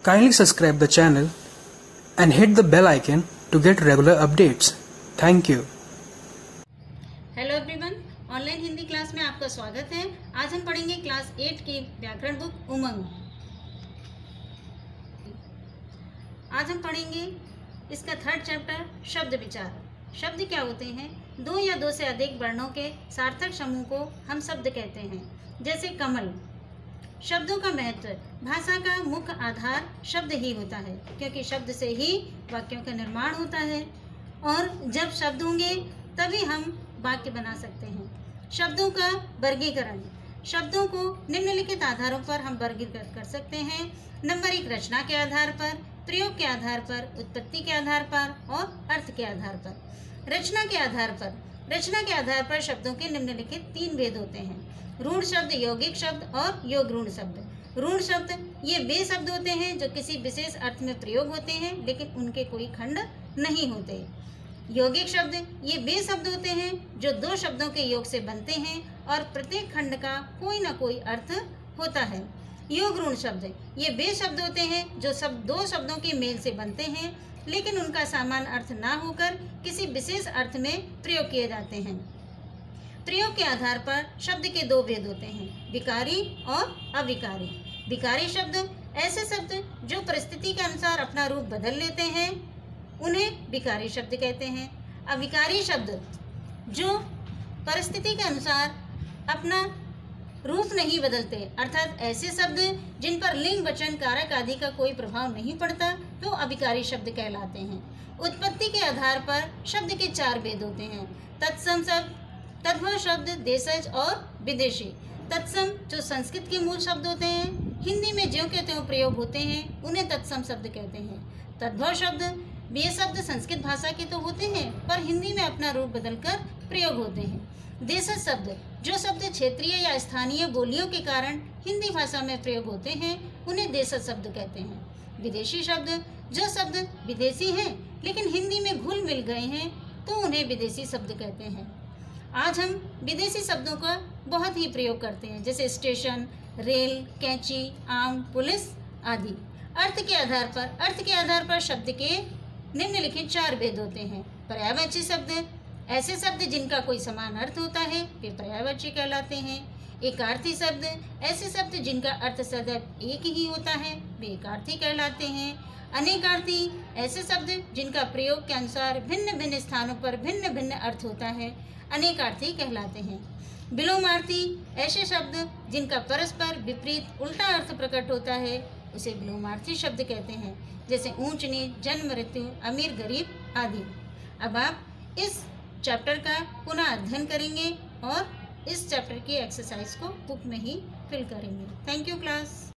Kindly subscribe the channel and hit the bell icon to get regular updates. Thank you. Hello everyone, online Hindi class में आपका स्वागत है। आज हम पढ़ेंगे क्लास 8 की व्याकरण बुक उमंग। आज हम पढ़ेंगे इसका थर्ड चैप्टर शब्द विचार। शब्द क्या होते हैं? दो या दो से अधिक वर्णों के सार्थक समूह को हम शब्द कहते हैं। जैसे कमल। शब्दों का महत्व। भाषा का मुख्य आधार शब्द ही होता है, क्योंकि शब्द से ही वाक्यों का निर्माण होता है और जब शब्द होंगे तभी हम वाक्य बना सकते हैं। शब्दों का वर्गीकरण। शब्दों को निम्नलिखित आधारों पर हम वर्गीकृत कर सकते हैं। नंबर 1, रचना के आधार पर, प्रयोग के आधार पर, उत्पत्ति के आधार पर और अर्थ के आधार पर। रचना के आधार पर। रचना के आधार पर शब्दों के निम्नलिखित 3 भेद होते हैं: रूढ़ शब्द, यौगिक शब्द और योग रूढ़ शब्द। रूढ़ शब्द ये वे शब्द होते हैं जो किसी विशेष अर्थ में प्रयोग होते हैं लेकिन उनके कोई खंड नहीं होते। यौगिक शब्द ये वे शब्द होते हैं जो दो शब्दों के योग से बनते हैं और प्रत्येक खंड का कोई ना कोई अर्थ होता है। योग रूढ़ शब्द ये वे शब्द होते हैं जो दो शब्दों के मेल से बनते हैं लेकिन उनका सामान्य अर्थ ना होकर किसी विशेष अर्थ में प्रयोग किए जाते हैं। प्रयोग के आधार पर शब्द के 2 भेद होते हैं: विकारी और अविकारी। विकारी शब्द ऐसे शब्द जो परिस्थिति के अनुसार अपना रूप बदल लेते हैं, उन्हें विकारी शब्द कहते हैं। अविकारी शब्द जो परिस्थिति के अनुसार अपना रूप नहीं बदलते, अर्थात ऐसे शब्द जिन पर लिंग, वचन, कारक आदि का कोई प्रभाव नहीं पड़ता, तो अविकारी शब्द कहलाते हैं। उत्पत्ति के आधार पर शब्द के 4 भेद होते हैं: तत्सम शब्द, तद्भव शब्द, देशज और विदेशी। तत्सम जो संस्कृत के मूल शब्द होते हैं, हिंदी में ज्यों के त्यों प्रयोग होते हैं, उन्हें तत्सम शब्द कहते हैं। तद्भव शब्द ये शब्द संस्कृत भाषा के तो होते हैं पर हिंदी में अपना रूप बदलकर प्रयोग होते हैं। देशज शब्द जो शब्द क्षेत्रीय या स्थानीय बोलियों के कारण हिंदी भाषा में प्रयोग होते हैं, उन्हें देशज शब्द कहते हैं। विदेशी शब्द जो शब्द विदेशी हैं लेकिन हिंदी में घुल मिल गए हैं, तो उन्हें विदेशी शब्द कहते हैं। आज हम विदेशी शब्दों का बहुत ही प्रयोग करते हैं, जैसे स्टेशन, रेल, कैंची, आम, पुलिस आदि। अर्थ के आधार पर शब्द के निम्नलिखित 4 भेद होते हैं: पर्यायवाची शब्द ऐसे शब्द जिनका कोई समान अर्थ होता है, वे पर्यायवाची कहलाते हैं। एकार्थी शब्द ऐसे शब्द जिनका अर्थ सदैव एक ही होता है, वे एकार्थी कहलाते हैं। अनेकार्थी ऐसे शब्द जिनका प्रयोग के अनुसार भिन्न भिन्न स्थानों पर भिन्न भिन्न अर्थ होता है, अनेकार्थी कहलाते हैं। विलोमार्थी ऐसे शब्द जिनका परस्पर विपरीत उल्टा अर्थ प्रकट होता है, उसे विलोमार्थी शब्द कहते हैं, जैसे ऊंच नीच, जन्म मृत्यु, अमीर गरीब आदि। अब आप इस चैप्टर का पुनः अध्ययन करेंगे और इस चैप्टर की एक्सरसाइज को बुक में ही फिल करेंगे। Thank you class.